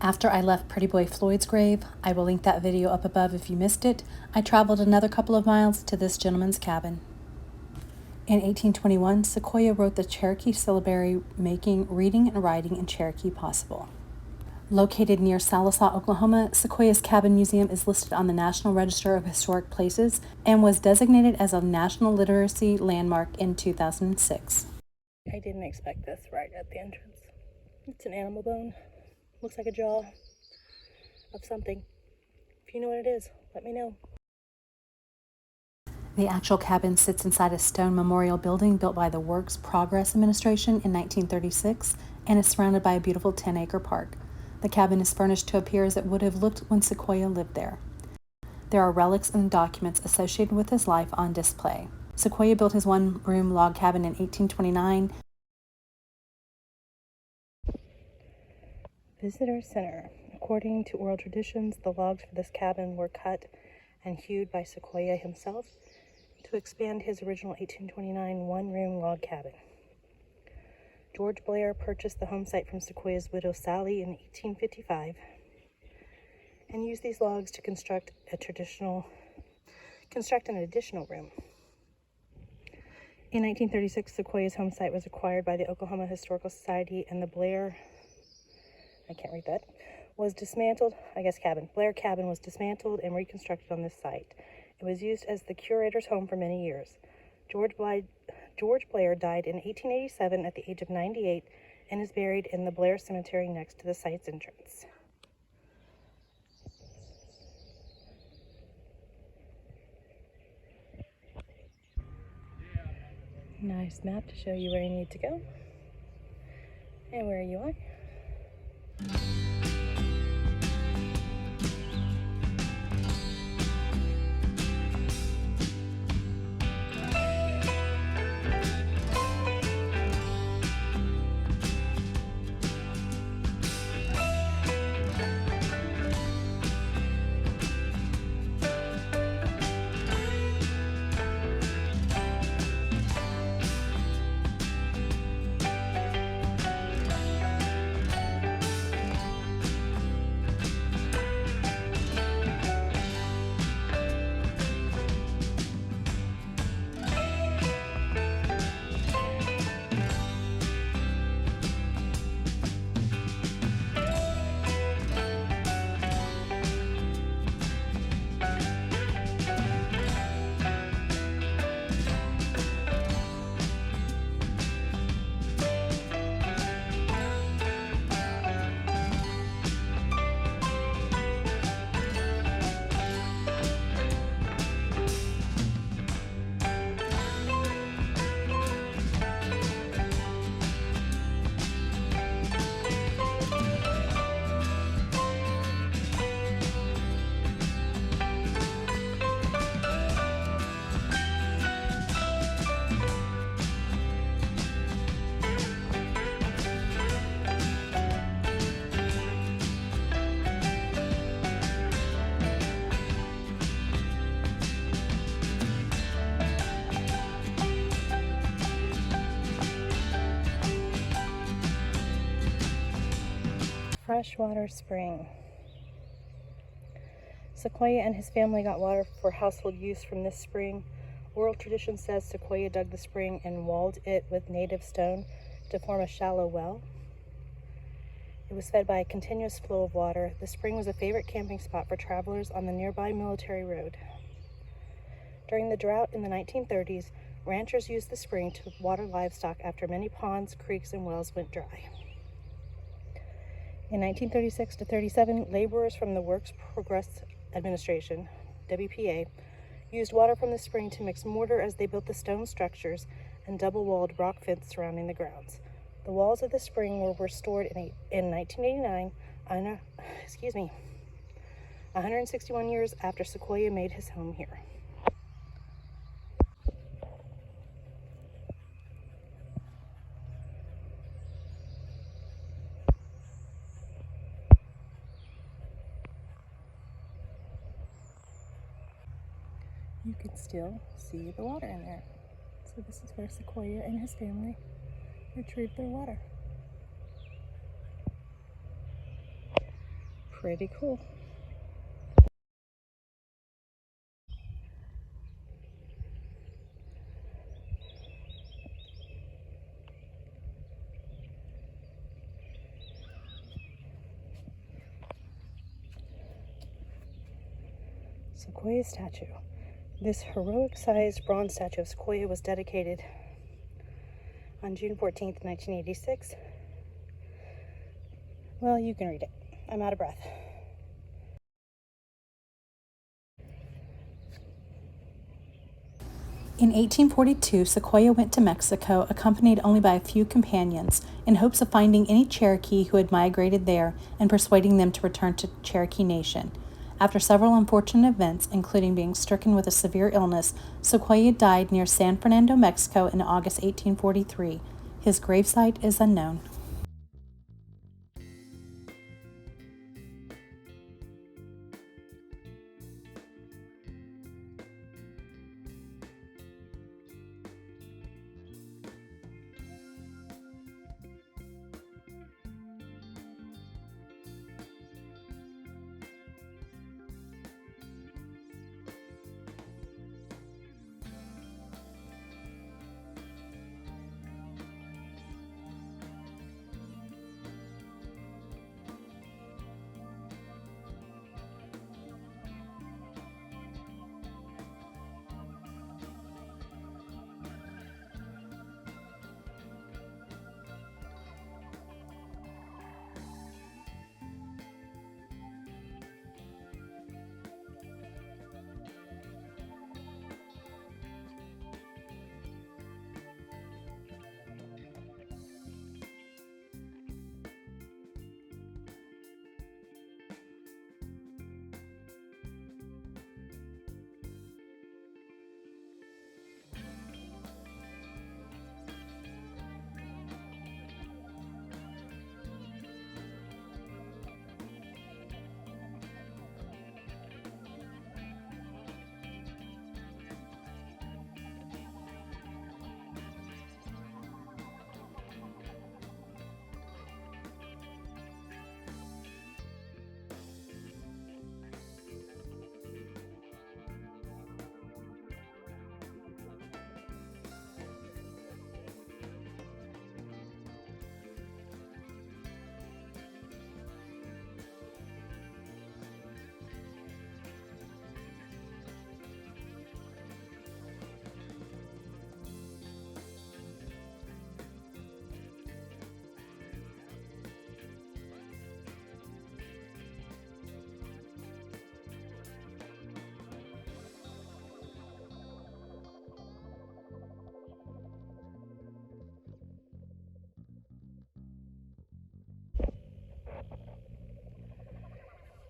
After I left Pretty Boy Floyd's grave, I will link that video up above if you missed it, I traveled another couple of miles to this gentleman's cabin. In 1821, Sequoyah wrote the Cherokee Syllabary, making reading and writing in Cherokee possible. Located near Sallisaw, Oklahoma, Sequoyah's Cabin Museum is listed on the National Register of Historic Places and was designated as a National Literacy Landmark in 2006. I didn't expect this right at the entrance. It's an animal bone. Looks like a jaw of something. If you know what it is, let me know. The actual cabin sits inside a stone memorial building built by the Works Progress Administration in 1936 and is surrounded by a beautiful 10-acre park. The cabin is furnished to appear as it would have looked when Sequoyah lived there. There are relics and documents associated with his life on display. Sequoyah built his one-room log cabin in 1829. Visitor Center. According to oral traditions, the logs for this cabin were cut and hewed by Sequoyah himself to expand his original 1829 one-room log cabin. George Blair purchased the home site from Sequoyah's widow Sally in 1855 and used these logs to construct an additional room. In 1936, Sequoyah's home site was acquired by the Oklahoma Historical Society, and the Blair cabin was dismantled and reconstructed on this site. It was used as the curator's home for many years. George Blair died in 1887 at the age of 98 and is buried in the Blair Cemetery next to the site's entrance. Nice map to show you where you need to go and where you are. Freshwater spring. Sequoyah and his family got water for household use from this spring. Oral tradition says Sequoyah dug the spring and walled it with native stone to form a shallow well. It was fed by a continuous flow of water. The spring was a favorite camping spot for travelers on the nearby military road. During the drought in the 1930s, ranchers used the spring to water livestock after many ponds, creeks, and wells went dry. In 1936 to 37, laborers from the Works Progress Administration, WPA, used water from the spring to mix mortar as they built the stone structures and double-walled rock fence surrounding the grounds. The walls of the spring were restored in 1989, 161 years after Sequoyah made his home here. You can still see the water in there. So this is where Sequoyah and his family retrieved their water. Pretty cool. Sequoyah statue. This heroic-sized bronze statue of Sequoyah was dedicated on June 14th, 1986. Well, you can read it. I'm out of breath. In 1842, Sequoyah went to Mexico, accompanied only by a few companions, in hopes of finding any Cherokee who had migrated there and persuading them to return to Cherokee Nation. After several unfortunate events, including being stricken with a severe illness, Sequoyah died near San Fernando, Mexico in August 1843. His gravesite is unknown.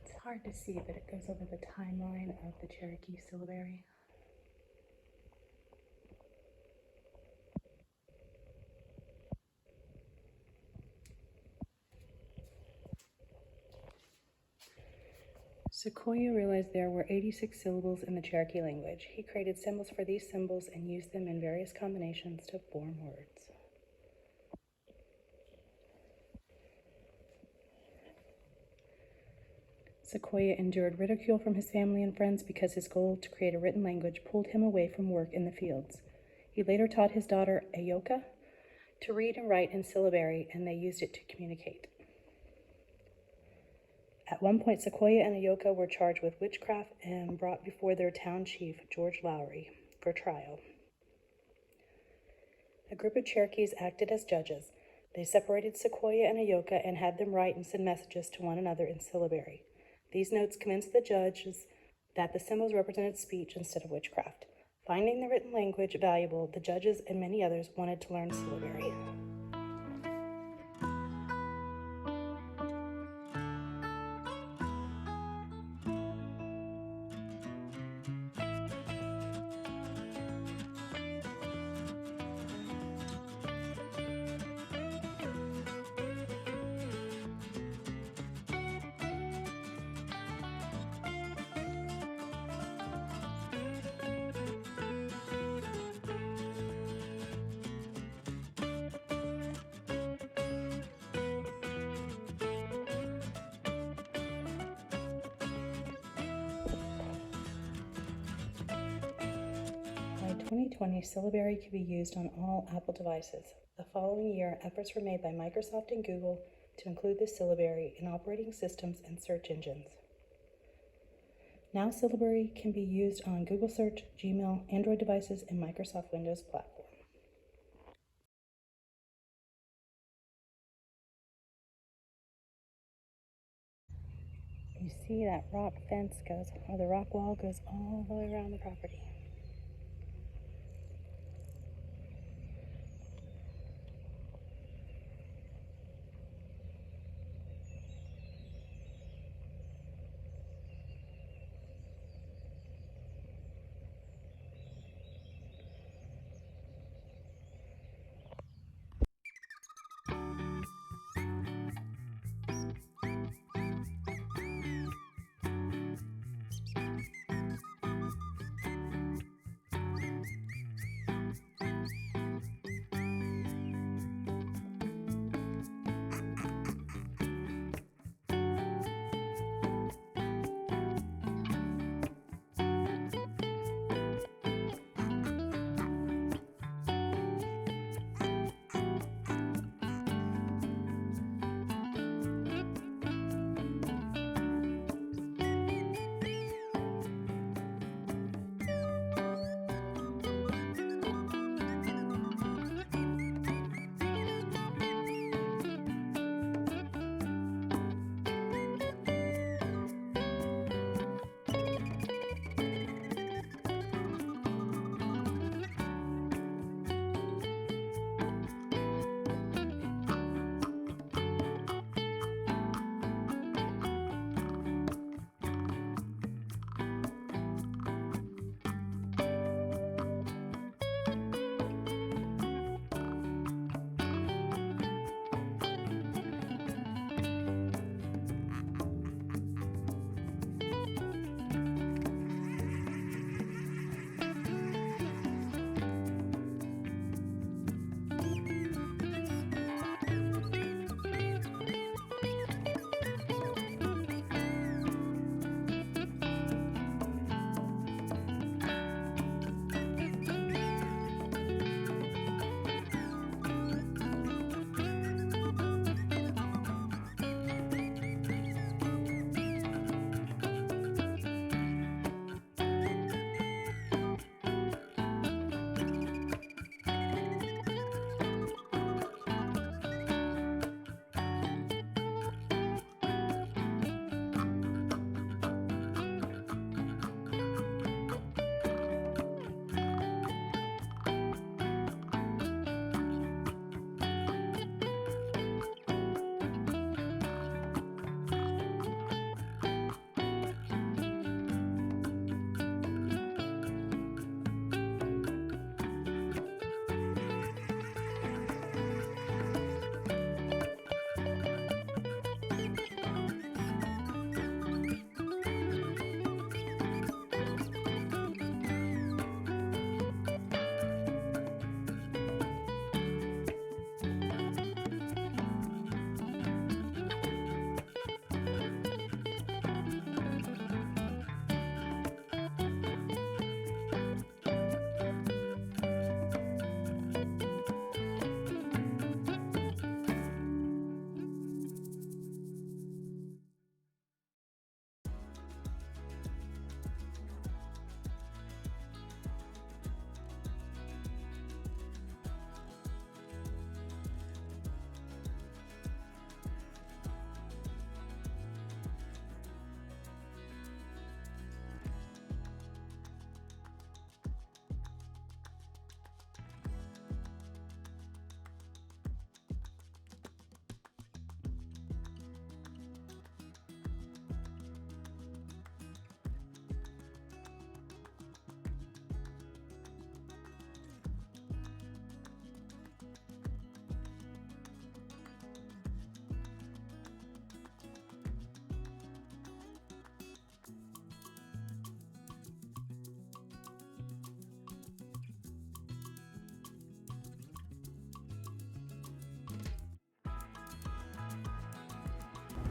It's hard to see, but it goes over the timeline of the Cherokee Syllabary. Sequoyah realized there were 86 syllables in the Cherokee language. He created symbols for these symbols and used them in various combinations to form words. Sequoyah endured ridicule from his family and friends because his goal to create a written language pulled him away from work in the fields. He later taught his daughter, Ayoka, to read and write in syllabary, and they used it to communicate. At one point, Sequoyah and Ayoka were charged with witchcraft and brought before their town chief, George Lowry, for trial. A group of Cherokees acted as judges. They separated Sequoyah and Ayoka and had them write and send messages to one another in syllabary. These notes convinced the judges that the symbols represented speech instead of witchcraft. Finding the written language valuable, the judges and many others wanted to learn syllabary. 2020, Syllabary could be used on all Apple devices. The following year, efforts were made by Microsoft and Google to include the Syllabary in operating systems and search engines. Now Syllabary can be used on Google Search, Gmail, Android devices, and Microsoft Windows platform. You see that rock fence goes, or the rock wall goes all the way around the property.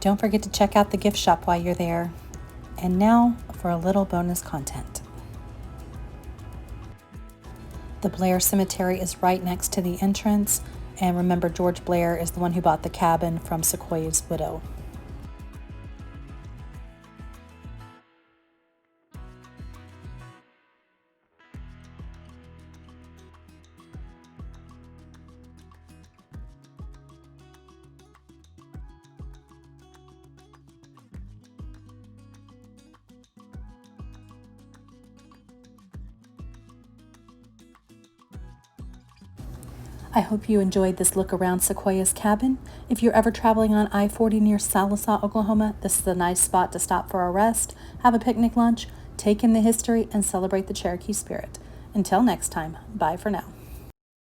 Don't forget to check out the gift shop while you're there. And now for a little bonus content. The Blair Cemetery is right next to the entrance, and remember, George Blair is the one who bought the cabin from Sequoyah's widow. I hope you enjoyed this look around Sequoyah's cabin. If you're ever traveling on I-40 near Sallisaw, Oklahoma, this is a nice spot to stop for a rest, have a picnic lunch, take in the history, and celebrate the Cherokee spirit. Until next time, bye for now.